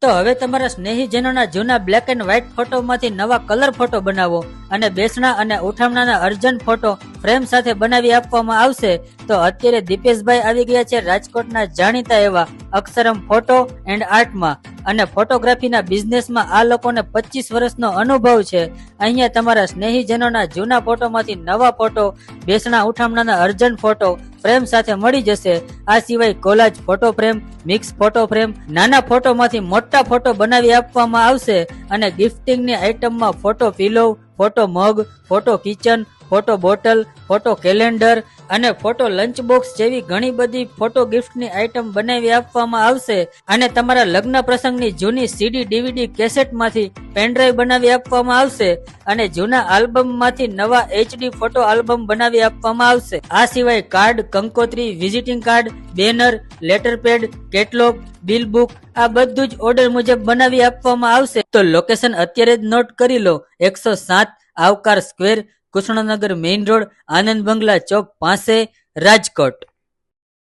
તો હવે તમારા સ્નેહીજનોના જૂના બ્લેક એન્ડ વ્હાઇટ ફોટોમાંથી નવા કલર ફોટો બનાવો અને બેસણા અને ઉઠામણાના અર્જન્ટ ફોટો ફ્રેમ સાથે બનાવી આપવામાં આવશે. તો અત્યારે દીપેશભાઈ આવી ગયા છે રાજકોટના જાણીતા એવા અક્ષરમ ફોટો એન્ડ આર્ટમાં અને ફોટોગ્રાફીના બિઝનેસમાં. આ લોકોને 25 વર્ષનો અનુભવ છે. અહીંયા તમારા સ્નેહીજનોના જૂના ફોટોમાંથી નવા ફોટો, બેસણા ઉઠામણાના અર્જન્ટ ફોટો ફ્રેમ સાથે મળી જશે. આ સિવાય collage photo frame, mix photo frame, નાના ફોટોમાંથી મોટા ફોટો બનાવી આપવામાં આવશે અને ગિફ્ટિંગની આઇટમમાં photo pillow, photo mug, photo kitchen, photo bottle, photo calendar અને ફોટો લંચ બોક્સ જેવી ઘણી બધી ફોટો ગિફ્ટની આઇટમ બનાવી આપવામાં આવશે. અને તમારા લગ્ન પ્રસંગની જૂની સીડી, ડીવીડી, કેસેટમાંથી પેનડ્રાઈવ બનાવી આપવામાં આવશે અને જૂના આલ્બમમાંથી નવા HD ફોટો આલ્બમ બનાવી આપવામાં આવશે. આ સિવાય કાર્ડ, કંકોત્રી, visiting card, banner, letter pad, catalogue, bill book આ બધું જ ઓર્ડર મુજબ બનાવી આપવામાં આવશે. તો લોકેશન અત્યારે જ નોટ કરી લો. 107 આવકાર સ્ક્વેર, કૃષ્ણનગર મેઇન રોડ, આનંદ બંગલા ચોક પાસે, રાજકોટ.